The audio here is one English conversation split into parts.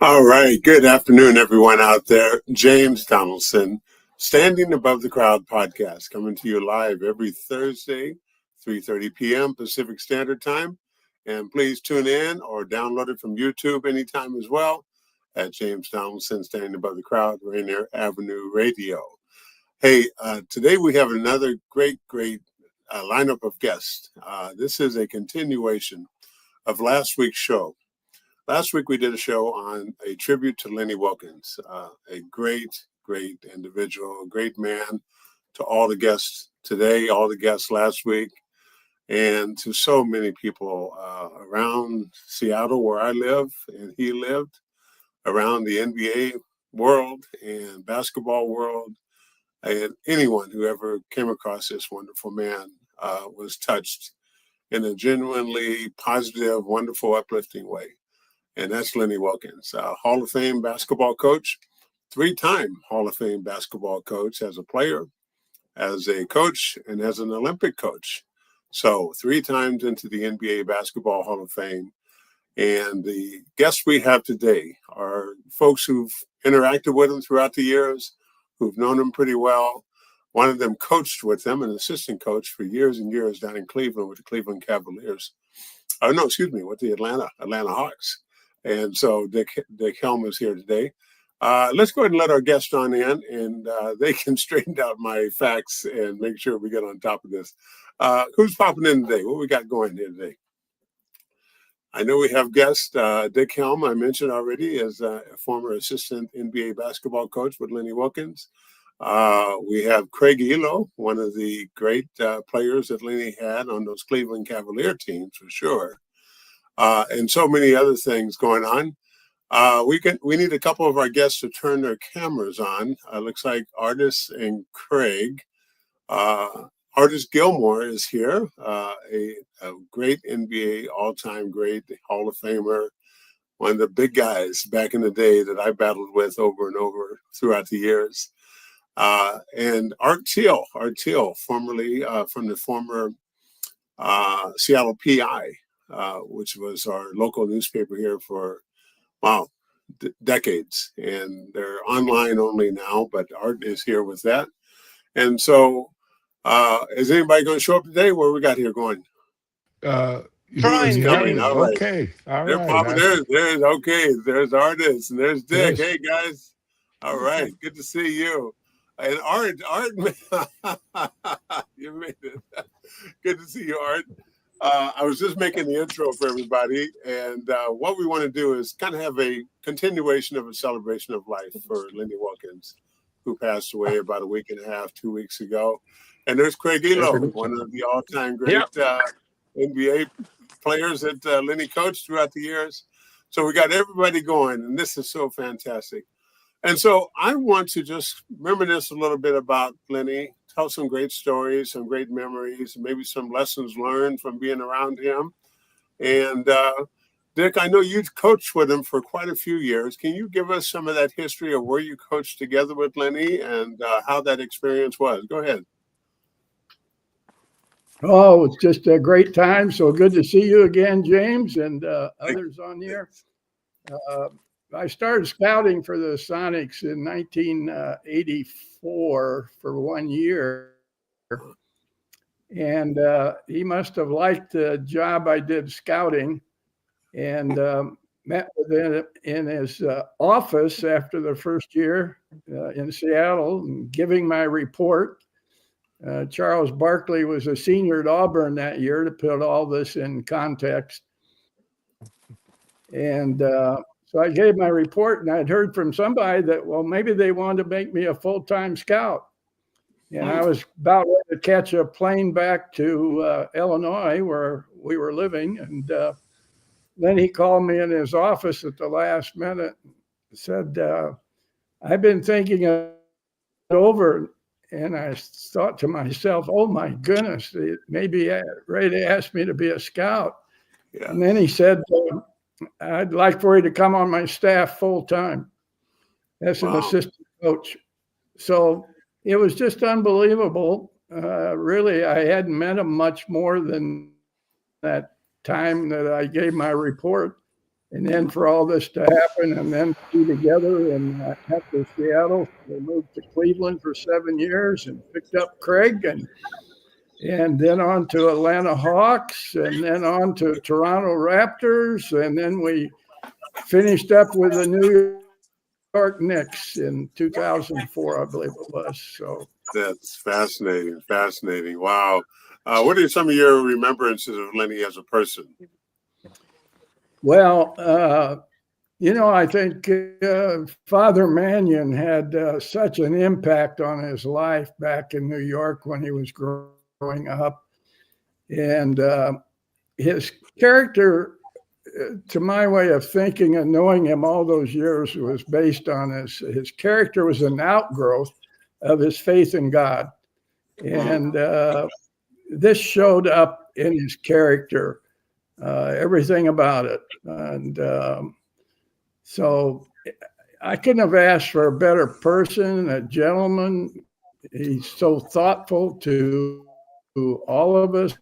All right. Good afternoon, everyone out there. James Donaldson, Standing Above the Crowd podcast, coming to you live every Thursday, 3:30 p.m. Pacific Standard Time. And please tune in or download it from YouTube anytime as well at James Donaldson, Standing Above the Crowd, Rainier Avenue Radio. Hey, today we have another great lineup of guests. This is a continuation of last week's show. Last week, we did a show on a tribute to Lenny Wilkens, a great individual, a great man, to all the guests today, all the guests last week, and to so many people around Seattle where I live and he lived, around the NBA world and basketball world, and anyone who ever came across this wonderful man was touched in a genuinely positive, wonderful, uplifting way. And that's Lenny Wilkens, Hall of Fame basketball coach, 3-time Hall of Fame basketball coach as a player, as a coach, and as an Olympic coach. So 3 times into the NBA Basketball Hall of Fame. And the guests we have today are folks who've interacted with him throughout the years, who've known him pretty well. One of them coached with him, an assistant coach for years and years down in Cleveland with the Cleveland Cavaliers. With the Atlanta Hawks. And so Dick Helm is here today. Let's go ahead and let our guest on in, and they can straighten out my facts and make sure we get on top of this. Who's popping in today? What we got going here today? I know we have guest Dick Helm, I mentioned already, as a former assistant NBA basketball coach with Lenny Wilkens. We have Craig Ehlo, one of the great players that Lenny had on those Cleveland Cavalier teams, for sure. And so many other things going on. We need a couple of our guests to turn their cameras on. Looks like Artis and Craig. Artis Gilmore is here, a great NBA all-time great Hall of Famer, one of the big guys back in the day that I battled with over and over throughout the years. And Art Thiel, formerly from the former Seattle PI. Which was our local newspaper here for, decades. And they're online only now, but Art is here with that. And so, is anybody going to show up today? What we got here going? Trying coming. All right. Okay. All they're right. popping. There's Artis, and there's Dick. Yes. Hey, guys. All right. Good to see you. And Art, you made it. Good to see you, Art. I was just making the intro for everybody, and what we want to do is kind of have a continuation of a celebration of life for Lenny Wilkens, who passed away about a week and a half, 2 weeks ago. And there's Craig Ehlo, one of the all-time great NBA players that Lenny coached throughout the years. So we got everybody going, and this is so fantastic. And so I want to just reminisce a little bit about Lenny, tell some great stories, some great memories, maybe some lessons learned from being around him. And Dick, I know you've coached with him for quite a few years. Can you give us some of that history of where you coached together with Lenny and how that experience was? Go ahead. Oh, it's just a great time. So good to see you again, James, and others on here. I started scouting for the Sonics in 1984 for 1 year. And he must have liked the job I did scouting and met with him in his office after the first year in Seattle and giving my report. Charles Barkley was a senior at Auburn that year, to put all this in context. And so I gave my report, and I'd heard from somebody that, well, maybe they wanted to make me a full-time scout. And I was about ready to catch a plane back to Illinois, where we were living. And then he called me in his office at the last minute and said, I've been thinking it over. And I thought to myself, oh, my goodness, maybe Ray asked me to be a scout. Yeah. And then he said, I'd like for you to come on my staff full time as an assistant coach. So it was just unbelievable. Really, I hadn't met him much more than that time that I gave my report. And then for all this to happen and then be together and after Seattle, they moved to Cleveland for 7 years and picked up Craig and then on to Atlanta Hawks and then on to Toronto Raptors. And then we finished up with the New York Knicks in 2004, I believe it was. So that's fascinating. Fascinating. Wow. What are some of your remembrances of Lenny as a person? Well, I think Father Mannion had such an impact on his life back in New York when he was growing up. And his character, to my way of thinking and knowing him all those years, was based on his character was an outgrowth of his faith in God. And this showed up in his character, everything about it. And so I couldn't have asked for a better person, a gentleman. He's so thoughtful to all of us,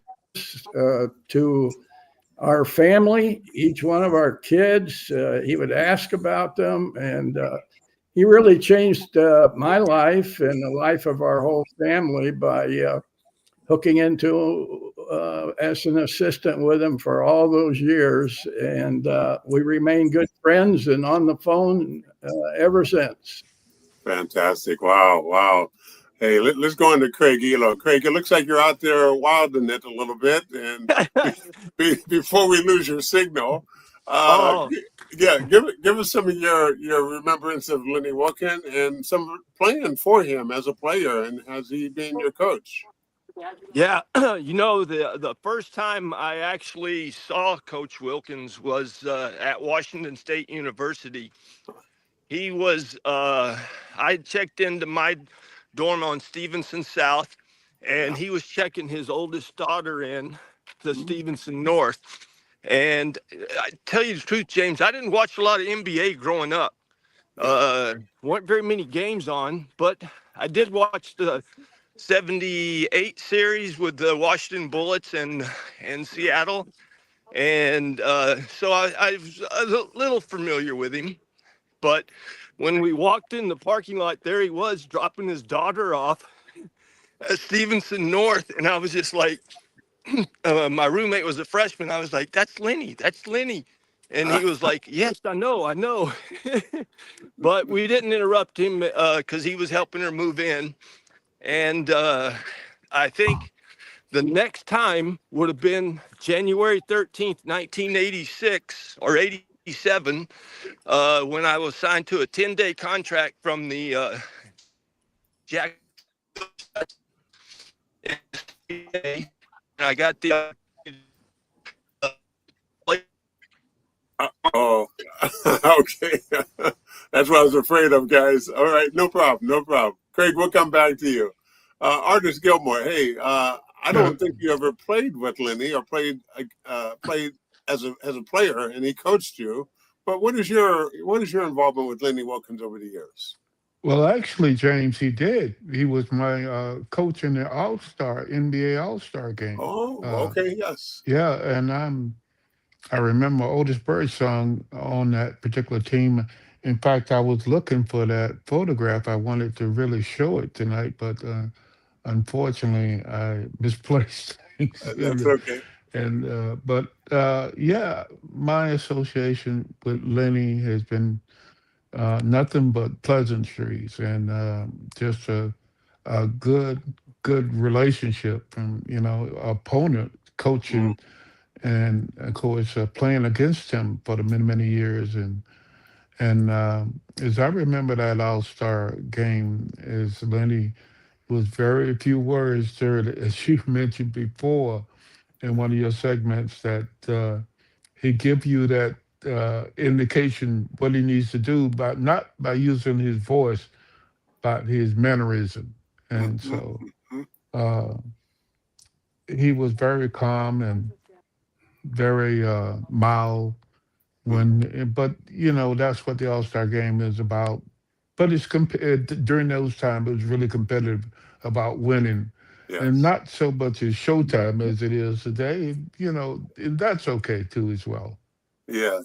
to our family, each one of our kids. He would ask about them, and he really changed my life and the life of our whole family by hooking into as an assistant with him for all those years. And we remain good friends and on the phone ever since. Fantastic. Wow. Wow. Hey, let's go on to Craig Ehlo. Craig, it looks like you're out there wilding it a little bit. And before we lose your signal, yeah, give us some of your remembrance of Lenny Wilkens and some playing for him as a player, and has he been your coach? Yeah, the first time I actually saw Coach Wilkens was at Washington State University. He was, I checked into my dorm on Stevenson South, and he was checking his oldest daughter in to Stevenson North. And I tell you the truth, James, I didn't watch a lot of NBA growing up. Weren't very many games on, but I did watch the 78 series with the Washington Bullets and Seattle. And so I was a little familiar with him. But when we walked in the parking lot, there he was dropping his daughter off at Stevenson North. And I was just like, my roommate was a freshman. I was like, that's Lenny. And he was like, yes, I know. But we didn't interrupt him because he was helping her move in. And I think the next time would have been January 13th, 1986 or 87, when I was signed to a 10-day contract from the Jack. And I got the oh, okay. That's what I was afraid of, guys. All right, no problem. Craig, we'll come back to you. Artis Gilmore, hey, I don't think you ever played with Lenny or played as a player, and he coached you. But what is your involvement with Lenny Wilkens over the years? Well, actually, James, he did. He was my coach in the NBA All-Star game. Oh, okay, yes. Yeah, and I remember Otis Birdsong on that particular team. In fact, I was looking for that photograph. I wanted to really show it tonight, but unfortunately, I misplaced things. That's okay. And yeah, my association with Lenny has been nothing but pleasantries and just a good relationship from opponent coaching and of course playing against him for the many years and as I remember that All-Star game, is Lenny was very few words there, as you mentioned before in one of your segments, that he give you that indication what he needs to do, but not by using his voice, but his mannerism. And so he was very calm and very mild but that's what the All-Star game is about. But it's during those times, it was really competitive about winning. Yes. And not so much as showtime as it is today, and that's okay too as well. Yeah.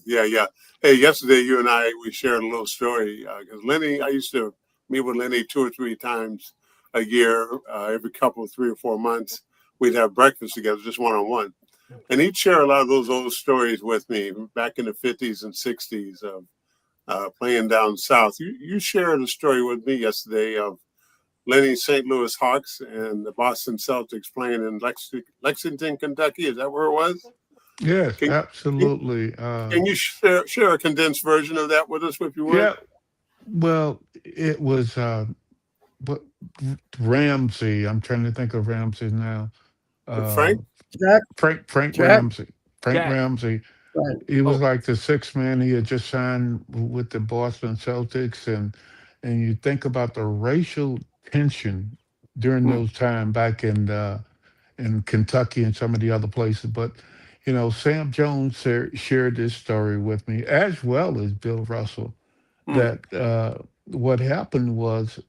Hey, yesterday you and we shared a little story because Lenny, I used to meet with Lenny 2 or 3 times a year, every couple of 3 or 4 months. We'd have breakfast together, just one-on-one. And he'd share a lot of those old stories with me back in the 50s and 60s of playing down south. You shared a story with me yesterday of Lenny's St. Louis Hawks and the Boston Celtics playing in Lexington, Kentucky. Is that where it was? Yes, Can, absolutely. can you share a condensed version of that with us, if you would? Yeah, well, it was what Ramsey. I'm trying to think of Ramsey now. Uh, Frank? Jack, Frank Jack, Ramsey. Frank Jack. Ramsey. right. He was Oh, like the sixth man. He had just signed with the Boston Celtics, and you think about the racial tension during Mm, those time back in Kentucky and some of the other places. But Sam Jones shared this story with me, as well as Bill Russell. mm, That what happened was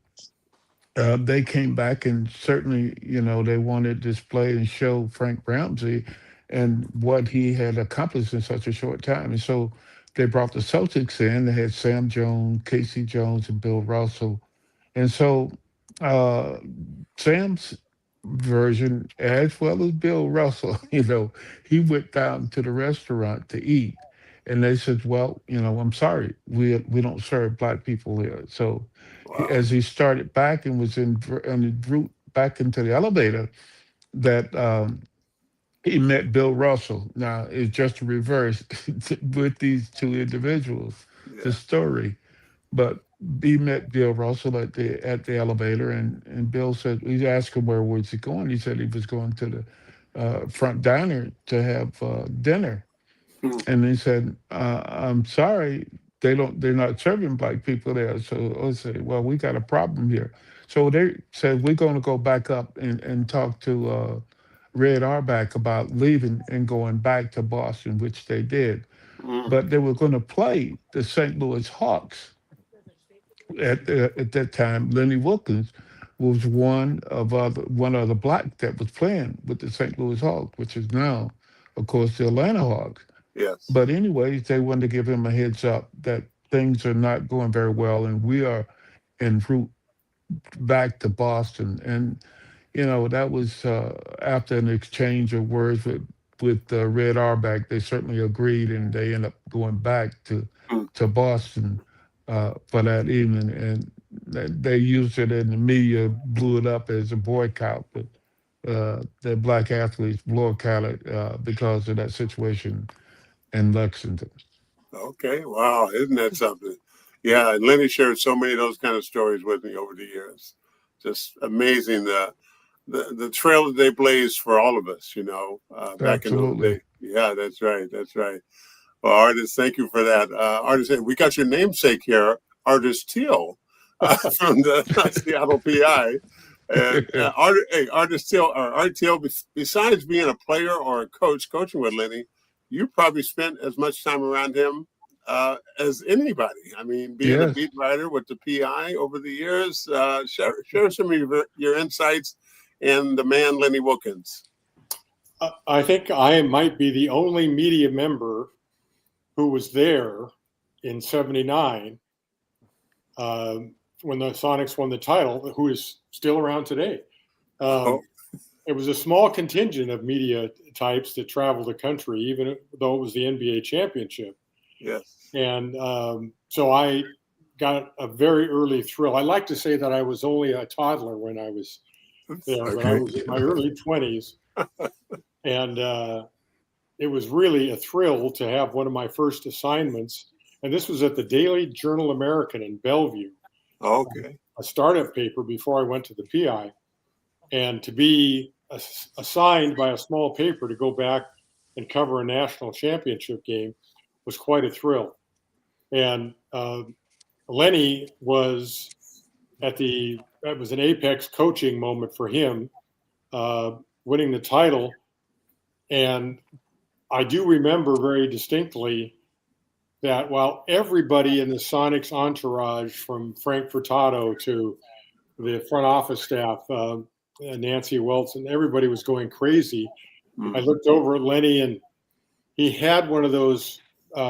they came back and certainly, they wanted to display and show Frank Ramsey and what he had accomplished in such a short time. And so they brought the Celtics in. They had Sam Jones, Casey Jones, and Bill Russell. And so uh, Sam's version, as well as Bill Russell, he went down to the restaurant to eat. And they said, well, I'm sorry, we don't serve black people here. So wow. as he started back and was on the route back into the elevator, that he met Bill Russell. Now it's just a reverse with these two individuals, the Yeah. story. But he met Bill Russell at the elevator, and Bill said he asked him where was he going. He said he was going to the front diner to have dinner, Mm, and he said, "I'm sorry, they're not serving black people there." So I said, "Well, we got a problem here." So they said we're going to go back up and talk to Red Auerbach about leaving and going back to Boston, which they did. mm, But they were going to play the St. Louis Hawks at that time. Lenny Wilkens was one other black that was playing with the St. Louis Hawks, which is now, of course, the Atlanta Hawks. yes. But anyways, they wanted to give him a heads up that things are not going very well, and we are en route back to Boston. And that was after an exchange of words with Red Auerbach. They certainly agreed, and they ended up going back Mm, to Boston for that evening. And they used it in the media, blew it up as a boycott. But the black athletes boycotted because of that situation in Lexington. okay. Wow. Isn't that something? Yeah. And Lenny shared so many of those kind of stories with me over the years. Just amazing the trail that they blazed for all of us, back in those Absolutely. days. Yeah, that's right. That's right. Well, Artis, thank you for that. Artis, we got your namesake here, Artis Thiel, from the Seattle PI. And Artis Thiel, or Art Thiel, besides being a player or a coach coaching with Lenny, you probably spent as much time around him as anybody. I mean, being a Yes. beat writer with the PI over the years, share some of your insights and the man, Lenny Wilkens. I think I might be the only media member who was there in '79 when the Sonics won the title, who is still around today. Oh, It was a small contingent of media types that traveled the country, even though it was the NBA championship. yes. And so I got a very early thrill. I like to say that I was only a toddler when I was there, but I Okay. was in my early 20s. And it was really a thrill to have one of my first assignments. And this was at the Daily Journal American in Bellevue, Okay. a startup paper before I went to the PI. And to be assigned by a small paper to go back and cover a national championship game was quite a thrill. And Lenny was that was an apex coaching moment for him, winning the title. And I do remember very distinctly that while everybody in the Sonics entourage, from Frank Furtado to the front office staff, Nancy Wilson, everybody was going crazy. I Mm. looked over at Lenny, and he had one of those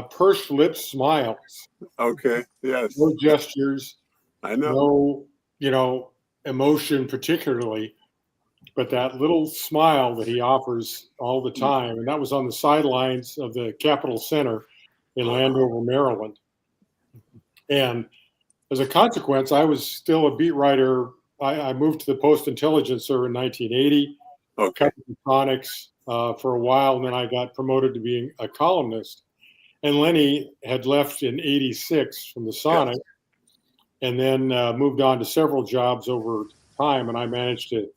pursed lips smiles, Okay. Yes. no gestures, I know. no, emotion particularly, but that little smile that he offers all the time. And that was on the sidelines of the Capitol Center in Landover, Maryland. And as a consequence, I was still a beat writer. I moved to the Post-Intelligencer in 1980, Okay. covered the Sonics for a while, and then I got promoted to being a columnist. And Lenny had left in 86 from the Sonic, and then moved on to several jobs over time, and I managed to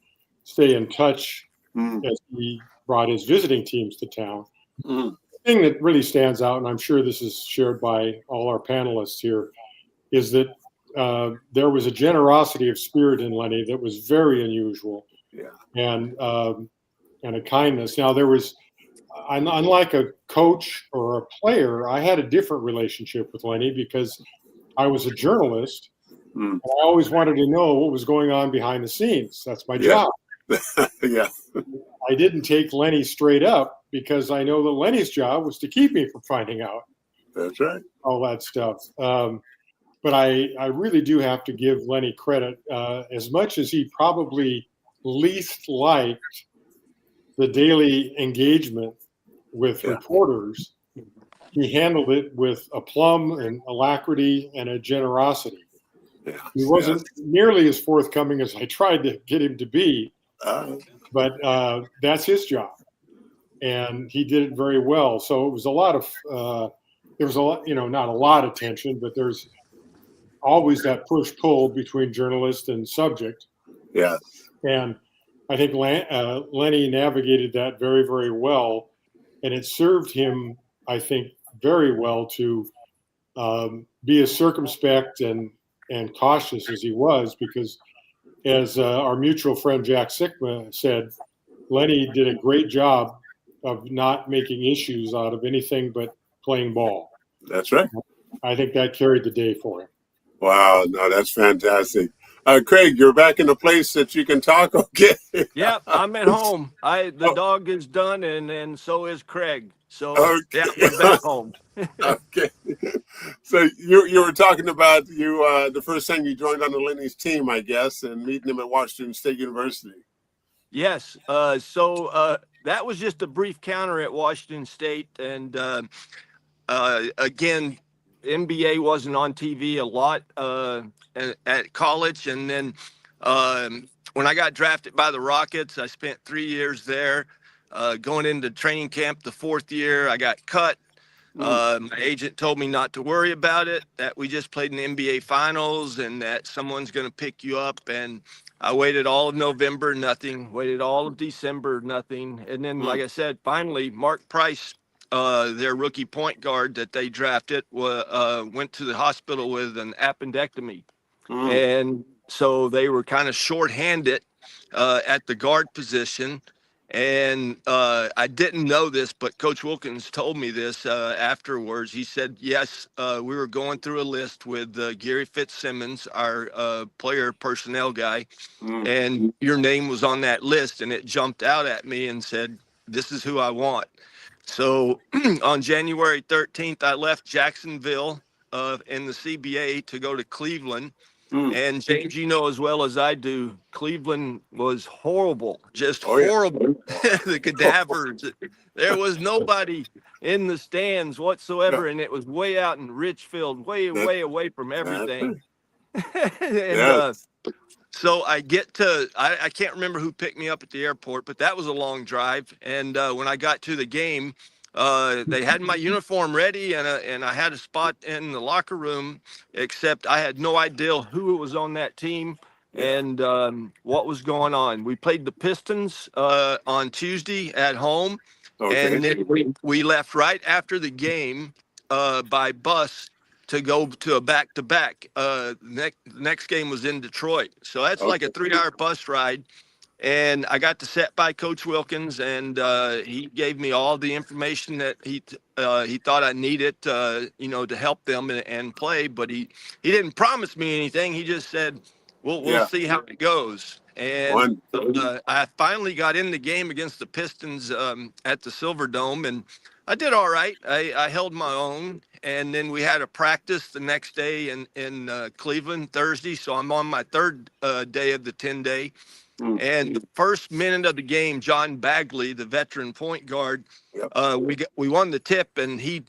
stay in touch as he brought his visiting teams to town. The thing that really stands out, and I'm sure this is shared by all our panelists here, is that there was a generosity of spirit in Lenny that was very unusual, and a kindness. Now, there was, unlike a coach or a player, I had a different relationship with Lenny because I was a journalist, and I always wanted to know what was going on behind the scenes. That's my job. Yeah. I didn't take Lenny straight up because I know that Lenny's job was to keep me from finding out That's right. all that stuff. But I really do have to give Lenny credit. As much as he probably least liked the daily engagement with reporters, he handled it with aplomb and alacrity and a generosity. Yeah. He wasn't nearly as forthcoming as I tried to get him to be, but that's his job, and he did it very well. So it was a lot of there was a lot, not a lot of tension, but there's always that push-pull between journalist and subject. Yeah. And I think Lenny navigated that very, very well, and it served him, I think, very well to be as circumspect and cautious as he was, because as our mutual friend Jack Sikma said, Lenny did a great job of not making issues out of anything but playing ball. That's right. I think that carried the day for him. Wow. No, that's fantastic. Craig, you're back in a place that you can talk. Okay. Yep, I'm at home. The dog is done, and so is Craig. So yeah, we're back home. Okay. So you were talking about the first time you joined on the Lenny's team, I guess, and meeting him at Washington State University. Yes. So that was just a brief counter at Washington State, and again, NBA wasn't on TV a lot at college, and then when I got drafted by the Rockets, I spent 3 years there. Going into training camp the fourth year, I got cut. My agent told me not to worry about it, that we just played in the NBA Finals and that someone's going to pick you up. And I waited all of November, nothing. Waited all of December, nothing. And then, like I said, finally, Mark Price, their rookie point guard that they drafted, went to the hospital with an appendectomy. And so they were kind of shorthanded at the guard position. And I didn't know this, but Coach Wilkens told me this afterwards. He said, yes, we were going through a list with Gary Fitzsimmons, our player personnel guy, and your name was on that list. And it jumped out at me and said, this is who I want. So on January 13th, I left Jacksonville in the CBA to go to Cleveland. And James, you know as well as I do, Cleveland was horrible, just horrible. The cadavers. There was nobody in the stands whatsoever, and it was way out in Richfield, way away from everything. And so I get to, I can't remember who picked me up at the airport, but that was a long drive. And when I got to the game, they had my uniform ready, and I had a spot in the locker room, except I had no idea who was on that team and what was going on. We played the Pistons on Tuesday at home, and then we left right after the game by bus to go to a back-to-back. Next game was in Detroit. So that's like a 3-hour bus ride. And I got to sit by Coach Wilkens, and he gave me all the information that he thought I needed, to help them and play. But he didn't promise me anything. He just said, we'll see how it goes. And I finally got in the game against the Pistons at the Silverdome, and I did all right. I held my own, and then we had a practice the next day in Cleveland Thursday. So I'm on my third day of the 10-day. And the first minute of the game, John Bagley, the veteran point guard, we won the tip, and he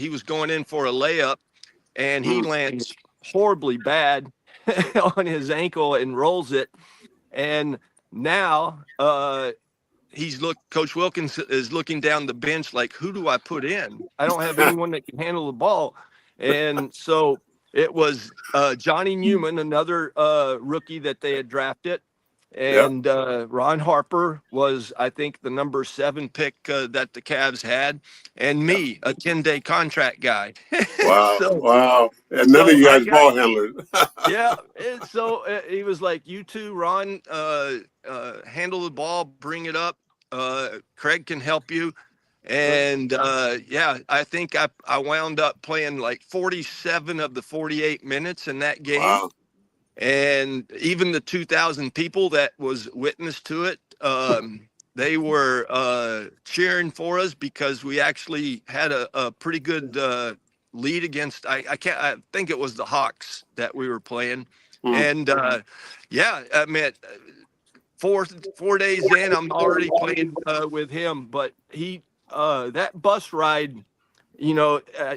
was going in for a layup, and he lands horribly bad on his ankle and rolls it. And now Coach Wilkens is looking down the bench like, who do I put in? I don't have anyone that can handle the ball. And so it was Johnny Newman, another rookie that they had drafted. And Ron Harper was, I think, the number 7 pick that the Cavs had, and me, a 10-day contract guy. Wow, wow. And none of you guys ball handlers. Yeah. And so he was like, you two, Ron, handle the ball, bring it up. Craig can help you. And I think I wound up playing like 47 of the 48 minutes in that game. Wow. And even the 2,000 people that was witness to it, they were cheering for us because we actually had a pretty good lead against, I think it was the Hawks that we were playing. And I mean, 4 days in, I'm already playing with him, but that bus ride,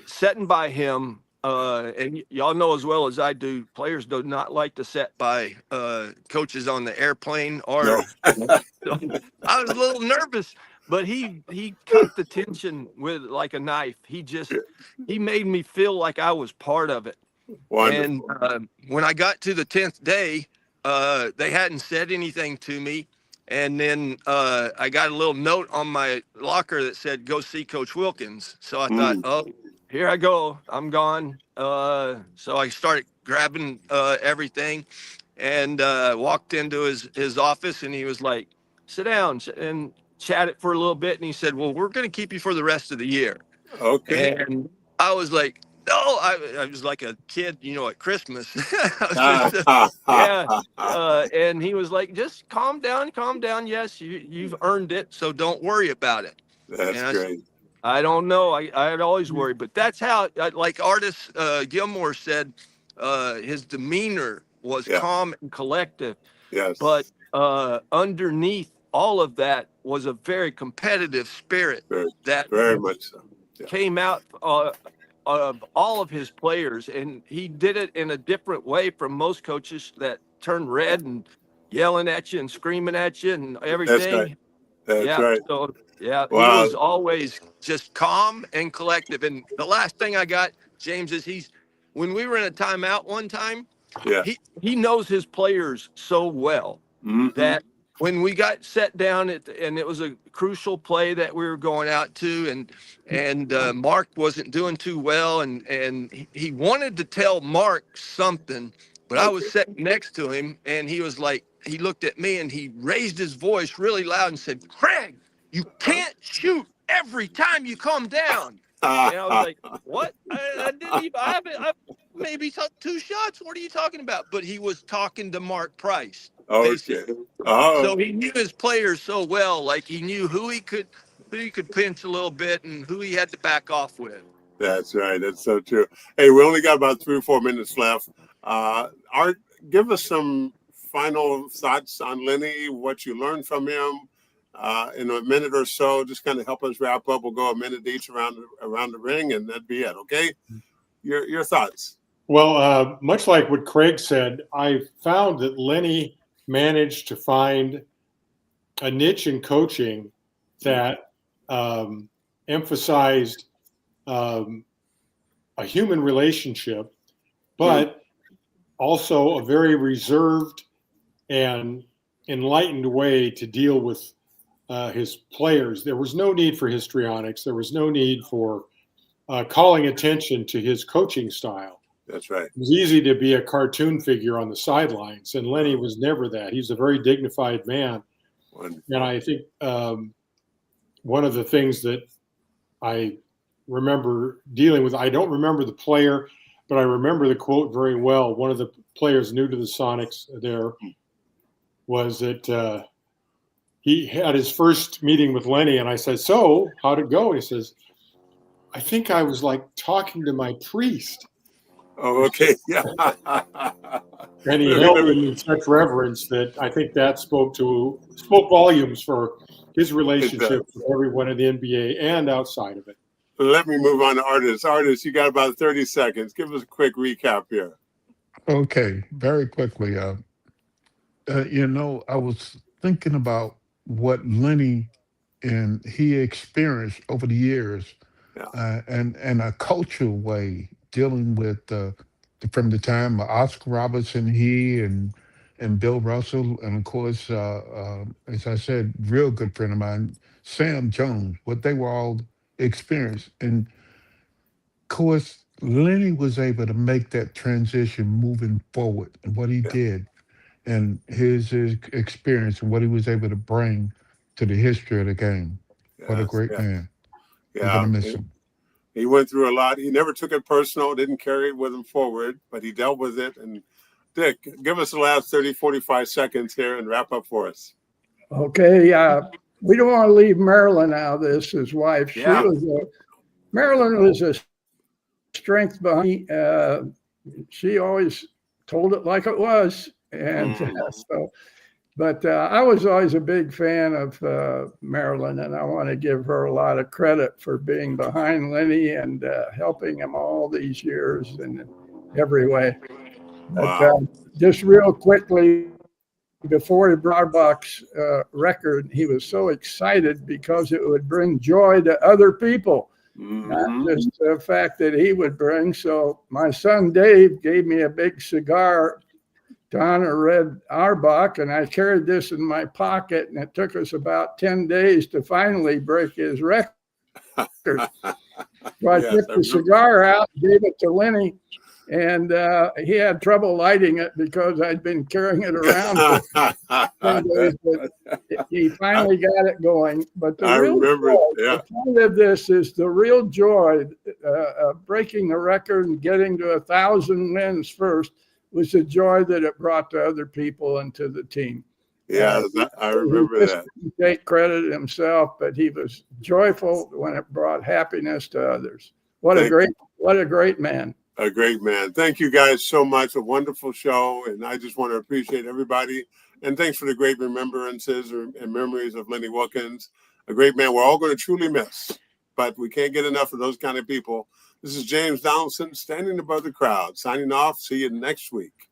sitting by him, and y'all know as well as I do, players do not like to sit by coaches on the airplane. Or I was a little nervous, but he cut the tension with like a knife. He made me feel like I was part of it. Wonderful. And when I got to the 10th day, they hadn't said anything to me. And then I got a little note on my locker that said, go see Coach Wilkens. So I thought, oh, here I go. I'm gone. So I started grabbing everything and walked into his office, and he was like, sit down and chatted for a little bit. And he said, well, we're going to keep you for the rest of the year. Okay. And I was like, no, I was like a kid, at Christmas. And he was like, just calm down. Yes, you've earned it. So don't worry about it. That's great. I don't know. I'd always worry, but that's how, like Artis Gilmore said, his demeanor was calm and collective. Yes. But underneath all of that was a very competitive spirit that very much so. Came out of all of his players, and he did it in a different way from most coaches that turn red and yelling at you and screaming at you and everything. That's right. That's right. So, he was always just calm and collective. And the last thing I got, James, is when we were in a timeout one time, he knows his players so well that when we got set down and it was a crucial play that we were going out to, and Mark wasn't doing too well, and he wanted to tell Mark something, but I was sitting next to him, and he was like, he looked at me and he raised his voice really loud and said, Craig, you can't shoot every time you come down. And I was like, what? I didn't even, I maybe took 2 shots. What are you talking about? But he was talking to Mark Price. Basically. So he knew his players so well, like he knew who he could pinch a little bit and who he had to back off with. That's right. That's so true. Hey, we only got about 3 or 4 minutes left. Art, give us some final thoughts on Lenny, what you learned from him in a minute or so. Just kind of help us wrap up. We'll go a minute each around the ring, and that'd be it. Okay? Your thoughts. Well, much like what Craig said, I found that Lenny managed to find a niche in coaching that emphasized a human relationship, but also a very reserved and enlightened way to deal with his players. There was no need for histrionics. There was no need for calling attention to his coaching style. That's right. It was easy to be a cartoon figure on the sidelines, and Lenny was never that. He's a very dignified man. Wonderful. And I think one of the things that I remember dealing with, I don't remember the player, but I remember the quote very well. One of the players new to the Sonics there was that he had his first meeting with Lenny, and I said, "So, how'd it go?" He says, "I think I was like talking to my priest." Oh, okay. Yeah. And he held him in such reverence that I think that spoke volumes for his relationship with everyone in the NBA and outside of it. Let me move on to Artis. Artis, you got about 30 seconds. Give us a quick recap here. Okay, very quickly. I was thinking about what Lenny and he experienced over the years, Yeah. and a cultural way dealing with from the time of Oscar Robertson, he and Bill Russell, and of course, as I said, real good friend of mine, Sam Jones. What they were all experienced, and of course, Lenny was able to make that transition moving forward, and what he Yeah. did, and his experience, and what he was able to bring to the history of the game. What a Yes. great Yeah. man. We're Yeah. gonna miss him. He went through a lot. He never took it personal, didn't carry it with him forward, but he dealt with it. And Dick, give us the last 30, 45 seconds here and wrap up for us. Okay. We don't want to leave Marilyn out of this, his wife. Yeah. Marilyn was a strength behind me. She always told it like it was. And but I was always a big fan of Marilyn, and I want to give her a lot of credit for being behind Lenny and helping him all these years in every way. But Wow. just real quickly, before he brought Buck's record, he was so excited because it would bring joy to other people, not just the fact that he would bring. So my son Dave gave me a big cigar to honor Red Auerbach, and I carried this in my pocket, and it took us about 10 days to finally break his record. So I took the cigar out, gave it to Lenny, and he had trouble lighting it because I'd been carrying it around for 10 days, but he finally got it going. But the real joy, the point of this is the real joy of breaking the record and getting to 1,000 wins first was the joy that it brought to other people and to the team. Yeah, I remember that. He didn't take credit himself, but he was joyful when it brought happiness to others. What a great man. A great man. Thank you guys so much. A wonderful show. And I just want to appreciate everybody. And thanks for the great remembrances and memories of Lenny Wilkens. A great man we're all going to truly miss. But we can't get enough of those kind of people. This is James Donaldson, standing above the crowd, signing off. See you next week.